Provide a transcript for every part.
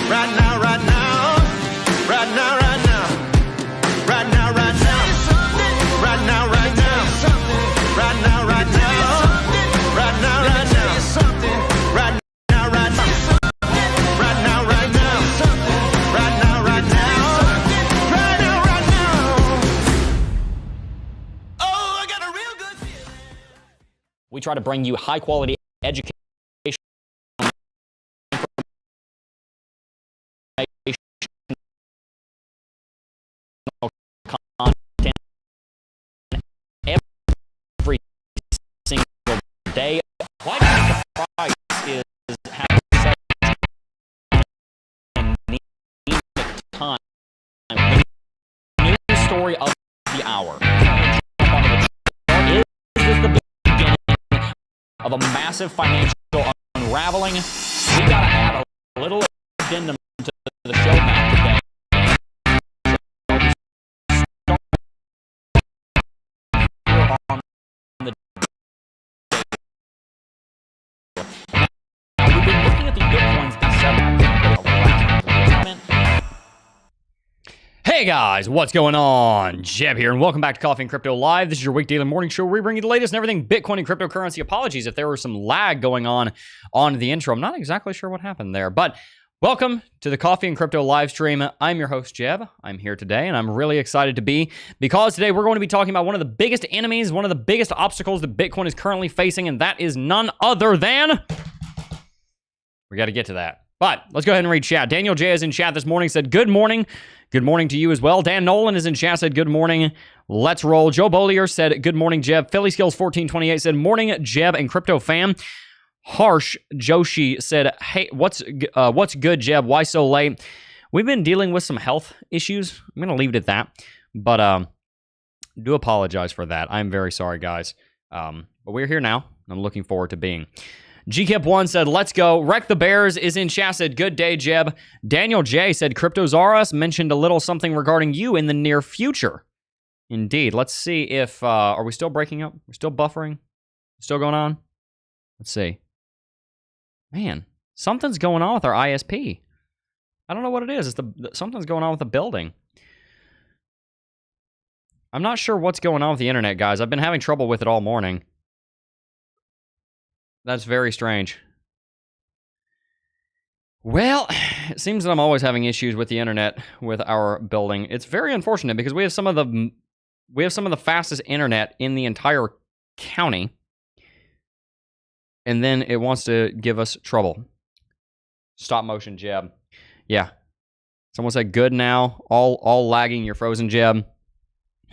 Right now, right now. Right now, right now. Right now, right now. Right now, right now. Right now, right now. Right now, right now. Right now, right now. Right now, right now. Right now, right now. Right now, right now. Oh, I got a real good feeling. We try to bring you high quality education. Content every single day. Why do you think the price is having such anemic time? News story of the hour. Is this the beginning of a massive financial unraveling? We gotta add a little addendum to the show map today. We've been looking at the Bitcoins Hey guys, what's going on? Jeb here, and welcome back to Coffee and Crypto Live. This is your weekday morning show where we bring you the latest and everything Bitcoin and cryptocurrency. Apologies if there was some lag going on the intro. I'm not exactly sure what happened there, but welcome to the Coffee and Crypto live stream. I'm your host, Jeb. I'm here today, and I'm really excited to be, because today we're going to be talking about one of the biggest enemies, one of the biggest obstacles that Bitcoin is currently facing, and that is none other than... We got to get to that. But let's go ahead and read chat. Daniel J is in chat this morning, said, good morning. Good morning to you as well. Dan Nolan is in chat, said, good morning. Let's roll. Joe Bollier said, good morning, Jeb. Philly Skills 1428 said, morning, Jeb and crypto fam. Harsh Joshi said, hey, what's good, Jeb? Why so late? We've been dealing with some health issues. I'm going to leave it at that. But do apologize for that. I'm very sorry, guys. But we're here now. I'm looking forward to being. GKip1 said, let's go. Wreck the Bears is in chat, said, good day, Jeb. Daniel J said, CryptoZaurus mentioned a little something regarding you in the near future. Indeed. Let's see if, are we still breaking up? We're still buffering? Still going on? Let's see. Man, something's going on with our ISP. I don't know what it is. Something's going on with the building. I'm not sure what's going on with the internet, guys. I've been having trouble with it all morning. That's very strange. Well, it seems that I'm always having issues with the internet with our building. It's very unfortunate because we have some of the fastest internet in the entire county. And then it wants to give us trouble. Stop motion, Jeb. Yeah. Someone said good now. All lagging. You're frozen, Jeb.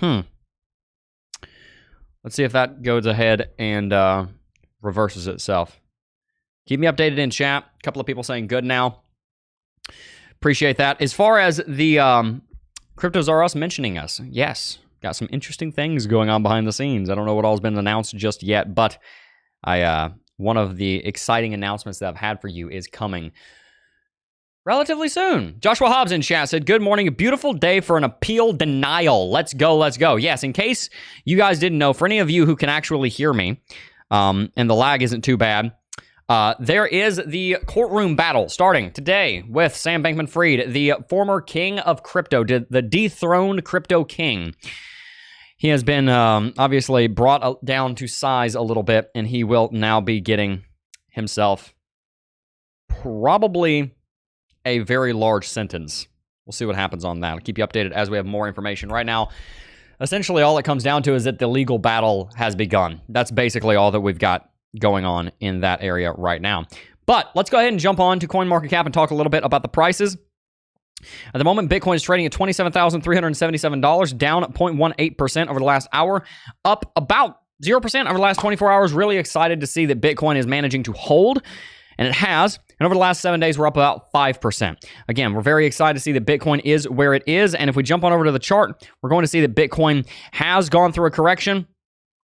Let's see if that goes ahead and reverses itself. Keep me updated in chat. A couple of people saying good now. Appreciate that. As far as the CryptoZaurus mentioning us, yes. Got some interesting things going on behind the scenes. I don't know what all's been announced just yet, but one of the exciting announcements that I've had for you is coming relatively soon. Joshua Hobbs in chat said, good morning. A beautiful day for an appeal denial. Let's go, let's go. Yes, in case you guys didn't know, for any of you who can actually hear me, and the lag isn't too bad, there is the courtroom battle starting today with Sam Bankman-Fried, the former king of crypto, the dethroned crypto king. He has been obviously brought down to size a little bit, and he will now be getting himself probably a very large sentence. We'll see what happens on that. I'll keep you updated as we have more information. Right now, essentially all it comes down to is that the legal battle has begun. That's basically all that we've got going on in that area right now. But let's go ahead and jump on to CoinMarketCap and talk a little bit about the prices. At the moment, Bitcoin is trading at $27,377, down 0.18% over the last hour, up about 0% over the last 24 hours. Really excited to see that Bitcoin is managing to hold, and it has. And over the last 7 days, we're up about 5%. Again, we're very excited to see that Bitcoin is where it is. And if we jump on over to the chart, we're going to see that Bitcoin has gone through a correction.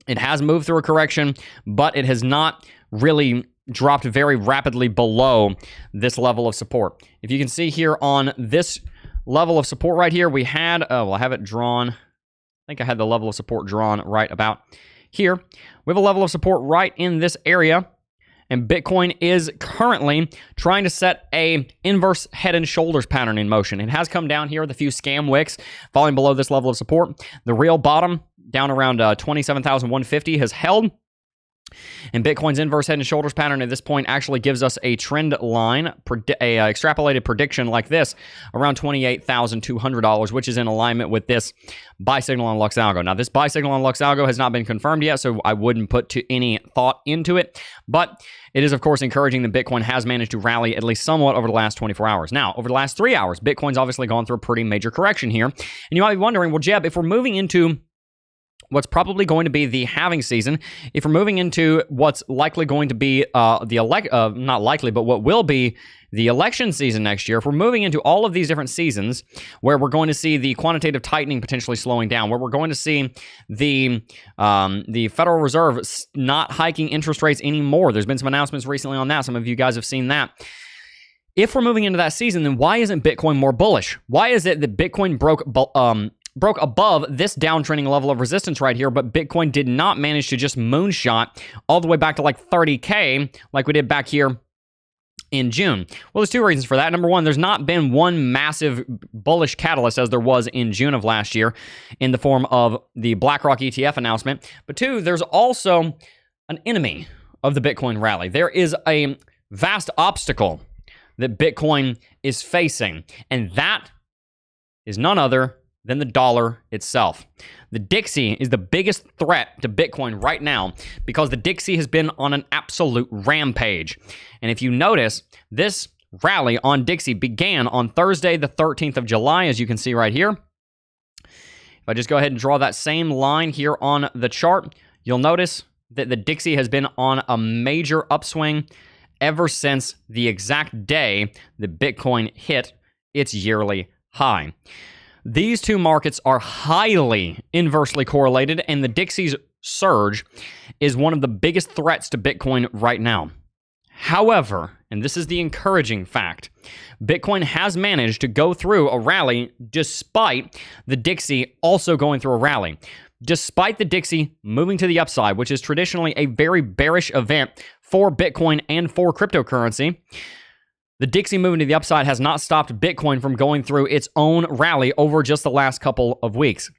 It has moved through a correction, but it has not really dropped very rapidly below this level of support. If you can see here on this level of support right here, we had, well, I have it drawn. I think I had the level of support drawn right about here. We have a level of support right in this area. and Bitcoin is currently trying to set a inverse head and shoulders pattern in motion. It has come down here with a few scam wicks falling below this level of support. The real bottom down around 27,150 has held. And Bitcoin's inverse head and shoulders pattern at this point actually gives us a trend line, extrapolated prediction like this, around $28,200, which is in alignment with this buy signal on Lux Algo. Now, this buy signal on Lux Algo has not been confirmed yet, so I wouldn't put any thought into it. But it is, of course, encouraging that Bitcoin has managed to rally at least somewhat over the last 24 hours. Now, over the last 3 hours, Bitcoin's obviously gone through a pretty major correction here. And you might be wondering, well, Jeb, if we're moving into what's probably going to be the halving season, if we're moving into what's likely going to be not likely, but what will be the election season next year, if we're moving into all of these different seasons where we're going to see the quantitative tightening potentially slowing down, where we're going to see the Federal Reserve not hiking interest rates anymore. There's been some announcements recently on that. Some of you guys have seen that. If we're moving into that season, then why isn't Bitcoin more bullish? Why is it that Bitcoin broke above this downtrending level of resistance right here, but Bitcoin did not manage to just moonshot all the way back to like 30K like we did back here in June? Well, there's two reasons for that. Number one, there's not been one massive bullish catalyst as there was in June of last year in the form of the BlackRock ETF announcement. But two, there's also an enemy of the Bitcoin rally. There is a vast obstacle that Bitcoin is facing, and that is none other than the dollar itself. The Dixie is the biggest threat to Bitcoin right now because the Dixie has been on an absolute rampage. And if you notice, this rally on Dixie began on Thursday, the 13th of July, as you can see right here. If I just go ahead and draw that same line here on the chart, you'll notice that the Dixie has been on a major upswing ever since the exact day that Bitcoin hit its yearly high. These two markets are highly inversely correlated, and the Dixie's surge is one of the biggest threats to Bitcoin right now. However, and this is the encouraging fact, Bitcoin has managed to go through a rally despite the Dixie also going through a rally. Despite the Dixie moving to the upside, which is traditionally a very bearish event for Bitcoin and for cryptocurrency, the Dixie moving to the upside has not stopped Bitcoin from going through its own rally over just the last couple of weeks.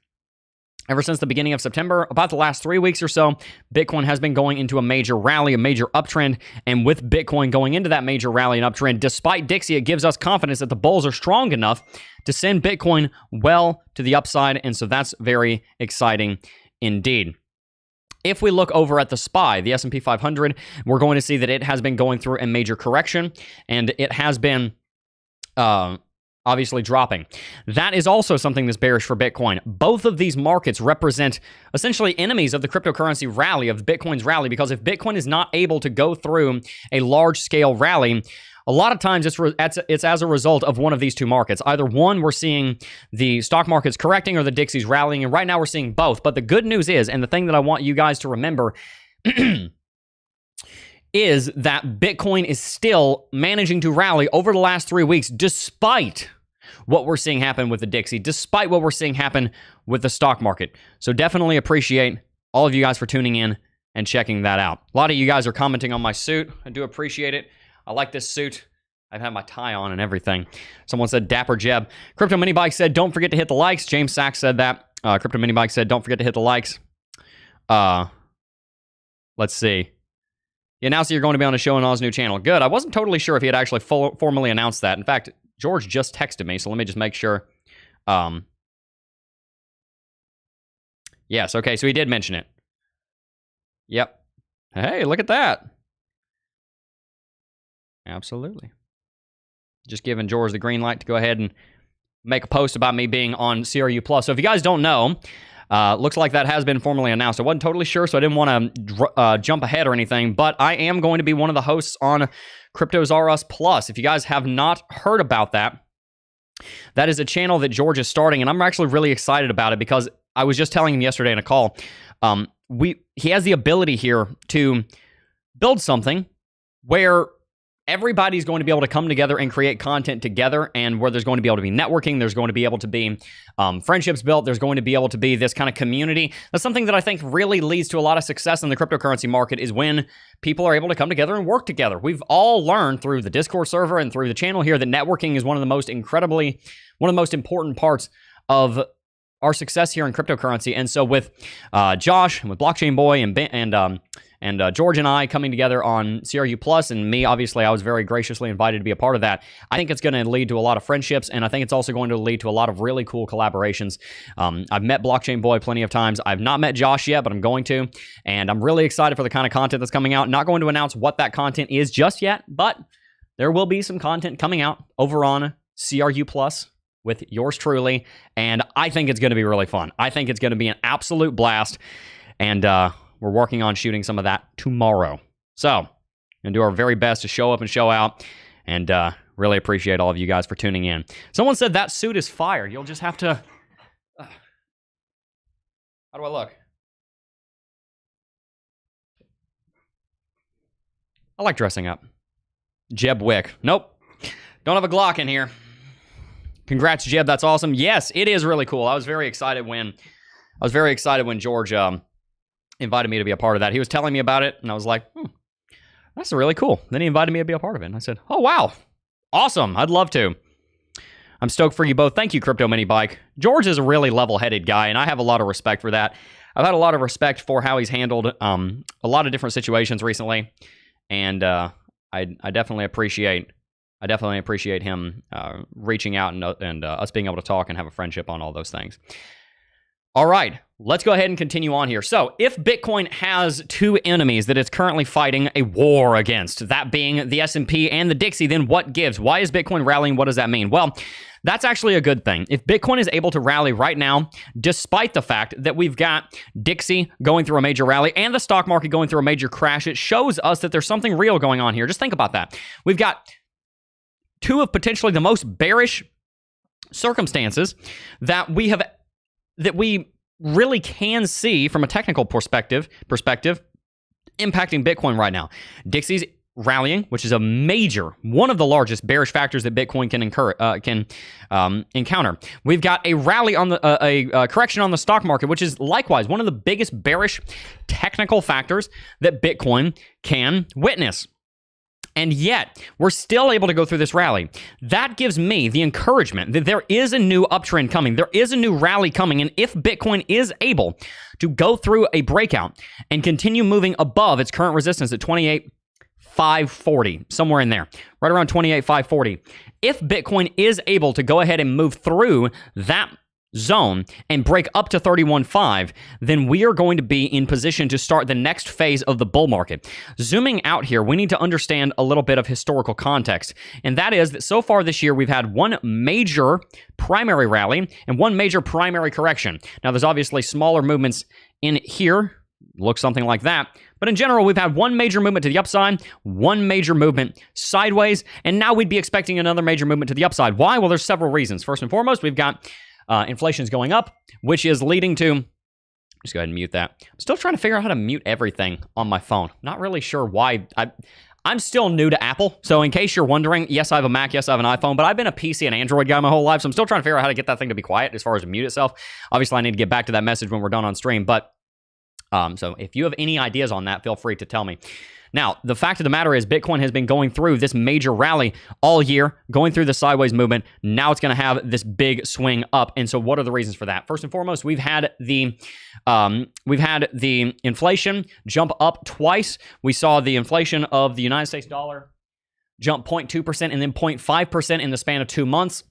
Ever since the beginning of September, about the last 3 weeks or so, Bitcoin has been going into a major rally, a major uptrend. And with Bitcoin going into that major rally and uptrend, despite Dixie, it gives us confidence that the bulls are strong enough to send Bitcoin well to the upside. And so that's very exciting indeed. If we look over at the SPY, the S&P 500, we're going to see that it has been going through a major correction, and it has been obviously dropping. That is also something that's bearish for Bitcoin. Both of these markets represent essentially enemies of the cryptocurrency rally, of Bitcoin's rally, because if Bitcoin is not able to go through a large-scale rally, a lot of times it's as a result of one of these two markets. Either one, we're seeing the stock markets correcting, or the Dixie's rallying, and right now we're seeing both. But the good news is, and the thing that I want you guys to remember is that Bitcoin is still managing to rally over the last 3 weeks, despite what we're seeing happen with the Dixie, despite what we're seeing happen with the stock market. So definitely appreciate all of you guys for tuning in and checking that out. A lot of you guys are commenting on my suit. I do appreciate it. I like this suit. I've had my tie on and everything. Someone said, Dapper Jeb. Crypto Mini Bike said, don't forget to hit the likes. James Sachs said that. Crypto Mini Bike said, don't forget to hit the likes. Let's see. He announced that you're going to be on a show on his new channel. Good. I wasn't totally sure if he had actually formally announced that. In fact, George just texted me, so let me just make sure. Yes, okay, so he did mention it. Yep. Hey, look at that. Absolutely. Just giving George the green light to go ahead and make a post about me being on CRU Plus. So if you guys don't know, looks like that has been formally announced. I wasn't totally sure, so I didn't want to jump ahead or anything, but I am going to be one of the hosts on Cryptos R Us Plus. If you guys have not heard about that, that is a channel that George is starting, and I'm actually really excited about it because I was just telling him yesterday in a call, he has the ability here to build something where everybody's going to be able to come together and create content together, and where there's going to be able to be networking, there's going to be able to be friendships built, there's going to be able to be this kind of community. That's something that I think really leads to a lot of success in the cryptocurrency market, is when people are able to come together and work together. We've all learned through the Discord server and through the channel here that networking is one of the most important parts of our success here in cryptocurrency. And so with Josh and with Blockchain Boy and George and I coming together on CRU Plus, and me, obviously, I was very graciously invited to be a part of that. I think it's going to lead to a lot of friendships, and I think it's also going to lead to a lot of really cool collaborations. I've met Blockchain Boy plenty of times. I've not met Josh yet, but I'm going to, and I'm really excited for the kind of content that's coming out. Not going to announce what that content is just yet, but there will be some content coming out over on CRU Plus with yours truly, and I think it's going to be really fun. I think it's going to be an absolute blast, and we're working on shooting some of that tomorrow. So, we're going to do our very best to show up and show out, and really appreciate all of you guys for tuning in. Someone said that suit is fire. You'll just have to... how do I look? I like dressing up. Jeb Wick. Nope. Don't have a Glock in here. Congrats, Jeb. That's awesome. Yes, it is really cool. I was very excited when George invited me to be a part of that. He was telling me about it, and I was like, that's really cool. Then he invited me to be a part of it, and I said, oh, wow. Awesome. I'd love to. I'm stoked for you both. Thank you, Crypto Mini Bike. George is a really level-headed guy, and I have a lot of respect for that. I've had a lot of respect for how he's handled a lot of different situations recently, and I definitely appreciate him reaching out and us being able to talk and have a friendship on all those things. All right, let's go ahead and continue on here. So if Bitcoin has two enemies that it's currently fighting a war against, that being the S&P and the Dixie, then what gives? Why is Bitcoin rallying? What does that mean? Well, that's actually a good thing. If Bitcoin is able to rally right now, despite the fact that we've got Dixie going through a major rally and the stock market going through a major crash, it shows us that there's something real going on here. Just think about that. We've got two of potentially the most bearish circumstances that we really can see from a technical perspective impacting Bitcoin right now. Dixie's rallying, which is one of the largest bearish factors that Bitcoin can encounter. We've got a rally on a correction on the stock market, which is likewise one of the biggest bearish technical factors that Bitcoin can witness. And yet, we're still able to go through this rally. That gives me the encouragement that there is a new uptrend coming. There is a new rally coming. And if Bitcoin is able to go through a breakout and continue moving above its current resistance at 28,540, somewhere in there, right around 28,540, if Bitcoin is able to go ahead and move through that zone and break up to 31.5, then we are going to be in position to start the next phase of the bull market. Zooming out here, we need to understand a little bit of historical context, and that is that so far this year we've had one major primary rally and one major primary correction. Now there's obviously smaller movements in here, looks something like that, but in general we've had one major movement to the upside, one major movement sideways, and now we'd be expecting another major movement to the upside. Why? Well, there's several reasons. First and foremost, we've got inflation is going up, which is leading to... Just go ahead and mute that. I'm still trying to figure out how to mute everything on my phone. Not really sure why. I'm still new to Apple, so in case you're wondering, yes, I have a Mac, yes, I have an iPhone, but I've been a PC and Android guy my whole life, so I'm still trying to figure out how to get that thing to be quiet as far as to mute itself. Obviously, I need to get back to that message when we're done on stream, but so if you have any ideas on that, feel free to tell me. Now, the fact of the matter is Bitcoin has been going through this major rally all year, going through the sideways movement. Now it's going to have this big swing up. And so what are the reasons for that? First and foremost, we've had the inflation jump up twice. We saw the inflation of the United States dollar jump 0.2% and then 0.5% in the span of 2 months.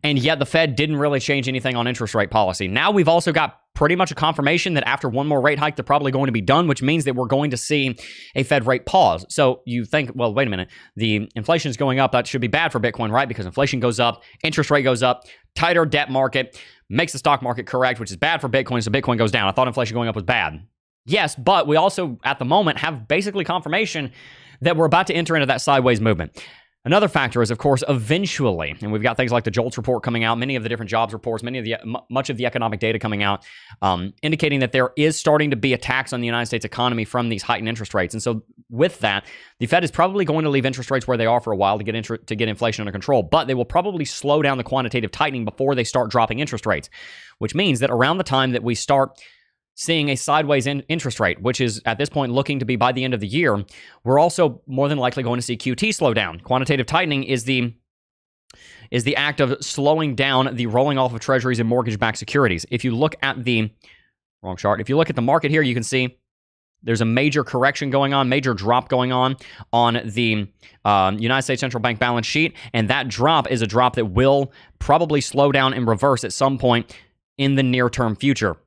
And yet the Fed didn't really change anything on interest rate policy. Now we've also got pretty much a confirmation that after one more rate hike, they're probably going to be done, which means that we're going to see a Fed rate pause. So you think, well, wait a minute, the inflation is going up. That should be bad for Bitcoin, right? Because inflation goes up, interest rate goes up, tighter debt market makes the stock market correct, which is bad for Bitcoin, so Bitcoin goes down. I thought inflation going up was bad. Yes, but we also, at the moment, have basically confirmation that we're about to enter into that sideways movement. Another factor is, of course, eventually, and we've got things like the JOLTS report coming out, many of the different jobs reports, much of the economic data coming out, indicating that there is starting to be attacks on the United States economy from these heightened interest rates. And so with that, the Fed is probably going to leave interest rates where they are for a while to get inflation under control, but they will probably slow down the quantitative tightening before they start dropping interest rates, which means that around the time that we start seeing a sideways interest rate, which is at this point looking to be by the end of the year, we're also more than likely going to see QT slow down. Quantitative tightening is the act of slowing down the rolling off of treasuries and mortgage-backed securities. If you look at the wrong chart, if you look at the market here, you can see there's a major correction going on, major drop going on the United States Central Bank balance sheet, and that drop is a drop that will probably slow down and reverse at some point in the near-term future.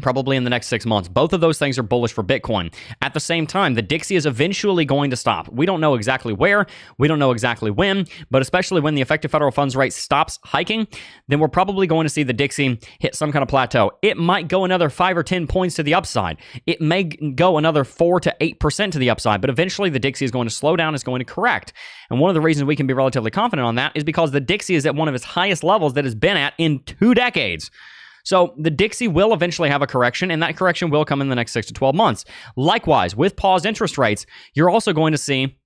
Probably in the next 6 months. Both of those things are bullish for Bitcoin. At the same time, the Dixie is eventually going to stop. We don't know exactly where, we don't know exactly when, but especially when the effective federal funds rate stops hiking, then we're probably going to see the Dixie hit some kind of plateau. It might go another 5 or 10 points to the upside. It may go another 4 to 8% to the upside, but eventually the Dixie is going to slow down, it's going to correct. And one of the reasons we can be relatively confident on that is because the Dixie is at one of its highest levels that it's been at in 2 decades. So the Dixie will eventually have a correction, and that correction will come in the next 6 to 12 months. Likewise, with paused interest rates, you're also going to see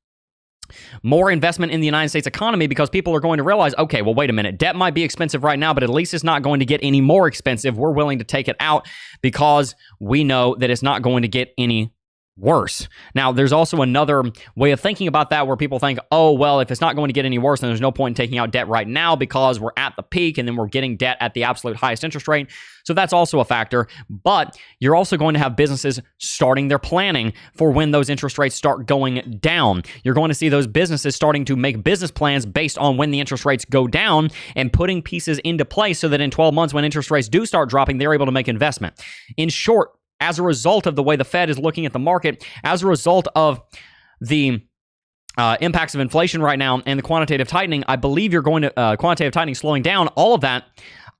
more investment in the United States economy because people are going to realize, okay, well, wait a minute, debt might be expensive right now, but at least it's not going to get any more expensive. We're willing to take it out because we know that it's not going to get any worse. Now, there's also another way of thinking about that where people think, oh, well, if it's not going to get any worse, then there's no point in taking out debt right now because we're at the peak and then we're getting debt at the absolute highest interest rate. So that's also a factor. But you're also going to have businesses starting their planning for when those interest rates start going down. You're going to see those businesses starting to make business plans based on when the interest rates go down and putting pieces into place so that in 12 months when interest rates do start dropping, they're able to make investment. In short, as a result of the way the Fed is looking at the market, as a result of the impacts of inflation right now and the quantitative tightening, I believe you're going to quantitative tightening slowing down. All of that,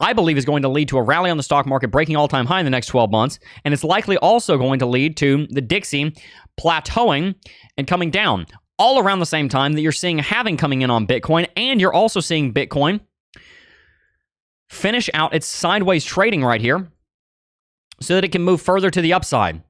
I believe, is going to lead to a rally on the stock market breaking all-time high in the next 12 months, and it's likely also going to lead to the Dixie plateauing and coming down all around the same time that you're seeing halving coming in on Bitcoin, and you're also seeing Bitcoin finish out its sideways trading right here, so that it can move further to the upside.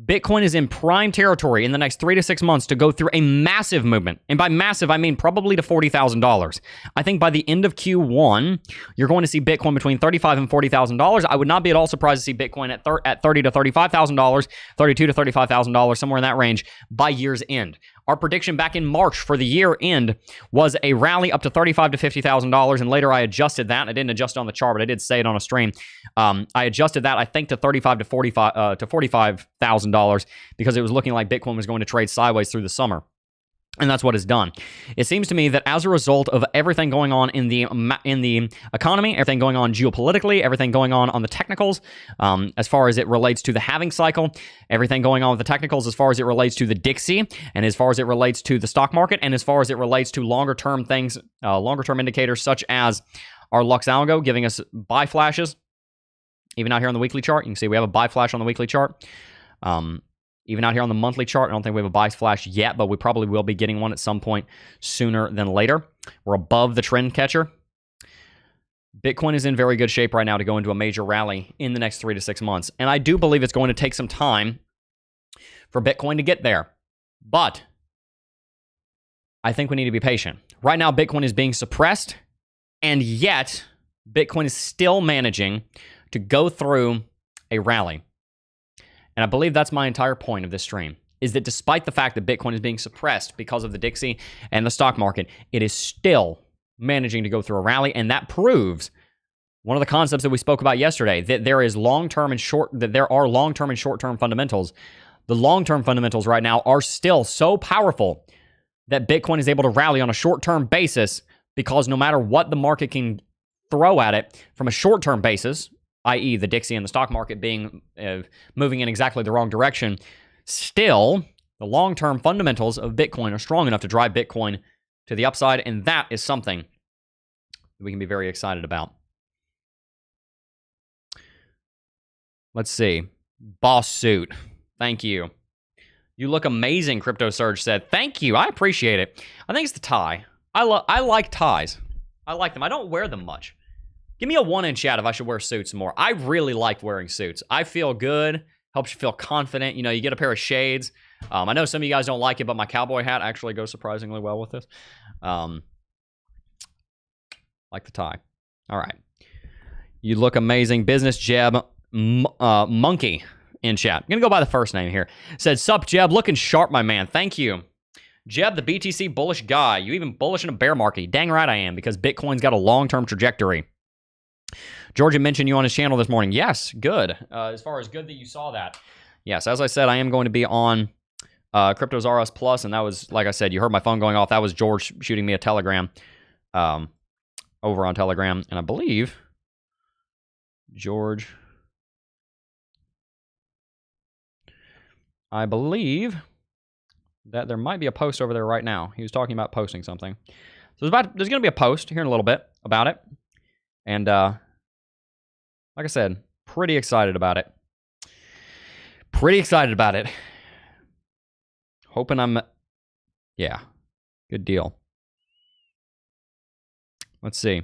Bitcoin is in prime territory in the next 3 to 6 months to go through a massive movement. And by massive, I mean probably to $40,000. I think by the end of Q1, you're going to see Bitcoin between $35,000 and $40,000. I would not be at all surprised to see Bitcoin at $30,000 to $35,000, $32,000 to $35,000, somewhere in that range by year's end. Our prediction back in March for the year end was a rally up to $35,000 to $50,000, and later I adjusted that. I didn't adjust it on the chart, but I did say it on a stream. I adjusted that, I think, to $35,000 to $45,000 because it was looking like Bitcoin was going to trade sideways through the summer. And that's what it's done. It seems to me that as a result of everything going on in the economy, everything going on geopolitically, everything going on the technicals, as far as it relates to the halving cycle, everything going on with the technicals as far as it relates to the Dixie, and as far as it relates to the stock market, and as far as it relates to longer-term things, longer-term indicators such as our Lux algo giving us buy flashes. Even out here on the weekly chart, you can see we have a buy flash on the weekly chart. Even out here on the monthly chart, I don't think we have a buy flash yet, but we probably will be getting one at some point sooner than later. We're above the trend catcher. Bitcoin is in very good shape right now to go into a major rally in the next 3 to 6 months. And I do believe it's going to take some time for Bitcoin to get there. But I think we need to be patient. Right now, Bitcoin is being suppressed, and yet Bitcoin is still managing to go through a rally. And I believe that's my entire point of this stream, is that despite the fact that Bitcoin is being suppressed because of the Dixie and the stock market, it is still managing to go through a rally. And that proves one of the concepts that we spoke about yesterday, that there are long-term and short-term fundamentals. The long-term fundamentals right now are still so powerful that Bitcoin is able to rally on a short-term basis because no matter what the market can throw at it from a short-term basis, i.e. the Dixie and the stock market being moving in exactly the wrong direction, still, the long-term fundamentals of Bitcoin are strong enough to drive Bitcoin to the upside, and that is something that we can be very excited about. Let's see. Boss Suit, thank you. You look amazing, Crypto Surge said. Thank you, I appreciate it. I think it's the tie. I like ties. I like them. I don't wear them much. Give me a 1 in chat if I should wear suits more. I really like wearing suits. I feel good. Helps you feel confident. You know, you get a pair of shades. I know some of you guys don't like it, but my cowboy hat actually goes surprisingly well with this. Like the tie. All right. You look amazing. Business Jeb Monkey in chat. I'm going to go by the first name here. Said, sup, Jeb. Looking sharp, my man. Thank you. Jeb, the BTC bullish guy. You even bullish in a bear market. Dang right I am, because Bitcoin's got a long-term trajectory. Georgia mentioned you on his channel this morning. Yes, good. As far as good that you saw that. Yes, as I said, I am going to be on Cryptos RS Plus, and that was, like I said, you heard my phone going off. That was George shooting me a telegram over on Telegram, and I believe George... I believe that there might be a post over there right now. He was talking about posting something. So there's going to be a post here in a little bit about it. And like I said, pretty excited about it. Pretty excited about it. Hoping I'm... Yeah, good deal. Let's see.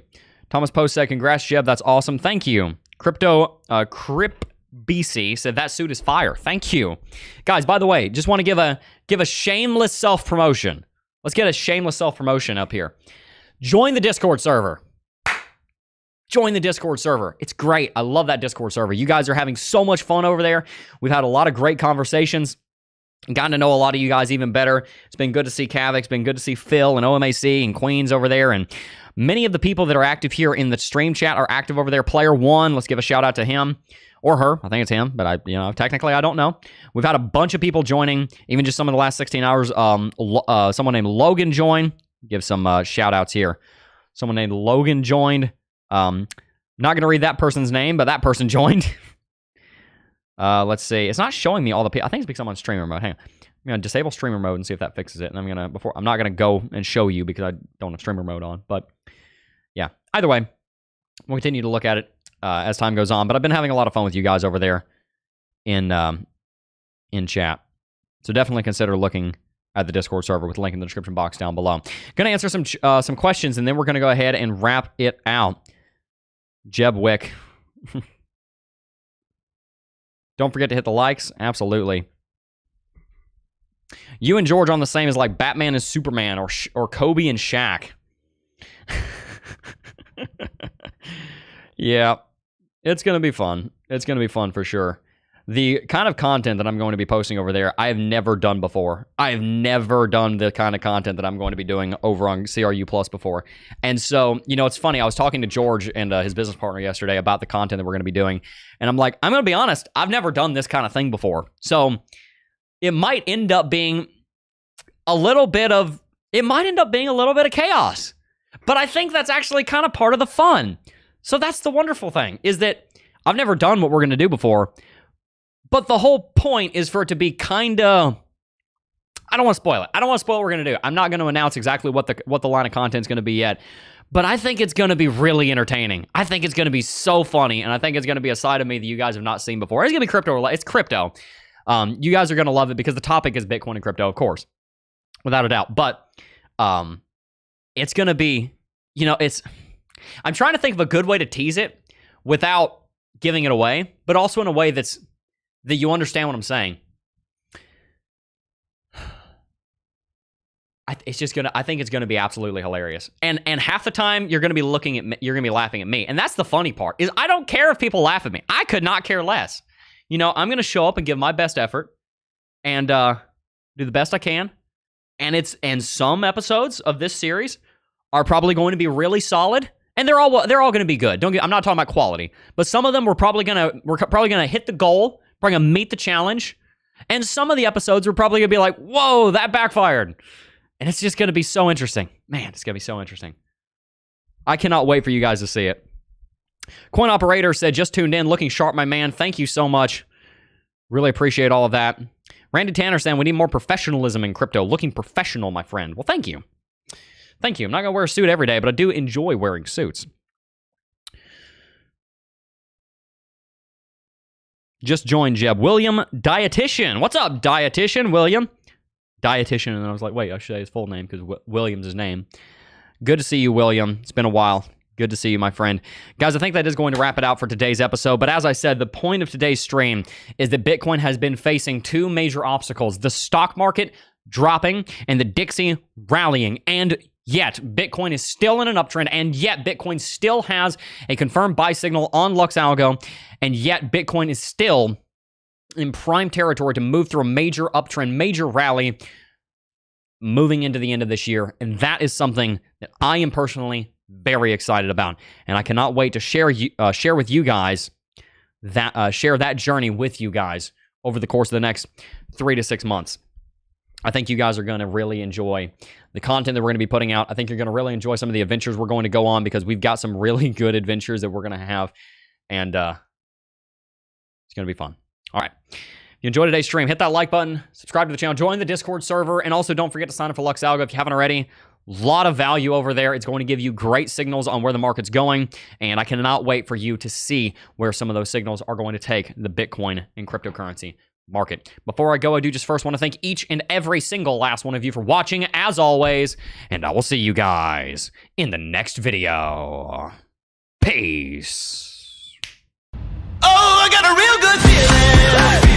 Thomas Post said, congrats, Jeb. That's awesome. Thank you. Crip BC said that suit is fire. Thank you. Guys, by the way, just want to give a shameless self-promotion. Let's get a shameless self-promotion up here. Join the Discord server. Join the Discord server. It's great. I love that Discord server. You guys are having so much fun over there. We've had a lot of great conversations. Gotten to know a lot of you guys even better. It's been good to see Kavik. It's been good to see Phil and OMAC and Queens over there. And many of the people that are active here in the stream chat are active over there. Player One, let's give a shout out to him. Or her. I think it's him, but technically I don't know. We've had a bunch of people joining, even just some of the last 16 hours. Someone named Logan joined. Give some shout outs here. Someone named Logan joined. Not going to read that person's name, but that person joined. Let's see. It's not showing me all the people. I think it's because I'm on streamer mode. Hang on. I'm going to disable streamer mode and see if that fixes it. And I'm not going to go and show you because I don't have streamer mode on. But yeah, either way, we'll continue to look at it as time goes on, but I've been having a lot of fun with you guys over there in chat. So definitely consider looking at the Discord server with the link in the description box down below. Going to answer some questions, and then we're going to go ahead and wrap it out. Jeb Wick. Don't forget to hit the likes. Absolutely. You and George on the same as like Batman and Superman or Kobe and Shaq. Yeah. It's going to be fun. It's going to be fun for sure. The kind of content that I'm going to be posting over there, I have never done before. I have never done the kind of content that I'm going to be doing over on CRU Plus before. And so, it's funny. I was talking to George and his business partner yesterday about the content that we're going to be doing. And I'm like, I'm going to be honest, I've never done this kind of thing before. So it might end up being a little bit of chaos. But I think that's actually kind of part of the fun. So that's the wonderful thing, is that I've never done what we're going to do before, but the whole point is for it to be kind of... I don't want to spoil it. I don't want to spoil what we're going to do. I'm not going to announce exactly what the line of content is going to be yet, but I think it's going to be really entertaining. I think it's going to be so funny, and I think it's going to be a side of me that you guys have not seen before. It's going to be crypto. It's crypto. You guys are going to love it because the topic is Bitcoin and crypto, of course, without a doubt. But it's going to be, I'm trying to think of a good way to tease it without giving it away, but also in a way that you understand what I'm saying. I think it's gonna be absolutely hilarious, and half the time you're gonna be laughing at me, and that's the funny part. Is I don't care if people laugh at me. I could not care less. I'm gonna show up and give my best effort, and do the best I can. And some episodes of this series are probably going to be really solid. And they're all going to be good. I'm not talking about quality, but some of them we're probably gonna hit the goal, probably gonna meet the challenge, and some of the episodes we're probably gonna be like, whoa, that backfired, and it's just gonna be so interesting, man. It's gonna be so interesting. I cannot wait for you guys to see it. Coin Operator said, just tuned in, looking sharp, my man. Thank you so much. Really appreciate all of that. Randy Tanner saying we need more professionalism in crypto. Looking professional, my friend. Well, thank you. Thank you. I'm not going to wear a suit every day, but I do enjoy wearing suits. Just joined Jeb. William Dietitian. What's up, Dietitian? William? Dietitian. And I was like, wait, I should say his full name because William's his name. Good to see you, William. It's been a while. Good to see you, my friend. Guys, I think that is going to wrap it out for today's episode. But as I said, the point of today's stream is that Bitcoin has been facing two major obstacles. The stock market dropping and the Dixie rallying. And yet, Bitcoin is still in an uptrend. And yet, Bitcoin still has a confirmed buy signal on Lux Algo. And yet, Bitcoin is still in prime territory to move through a major uptrend, major rally, moving into the end of this year. And that is something that I am personally very excited about, and I cannot wait to share with you guys that share that journey with you guys over the course of the next 3 to 6 months. I think you guys are going to really enjoy the content that we're going to be putting out. I think you're going to really enjoy some of the adventures we're going to go on, because we've got some really good adventures that we're going to have, and it's going to be fun. All right. If you enjoyed today's stream, hit that like button, subscribe to the channel, join the Discord server, and also don't forget to sign up for Lux Algo if you haven't already. Lot of value over there. It's going to give you great signals on where the market's going, and I cannot wait for you to see where some of those signals are going to take the Bitcoin and cryptocurrency market. Before I go, I do just first want to thank each and every single last one of you for watching, as always, and I will see you guys in the next video. Peace. Oh, I got a real good feeling.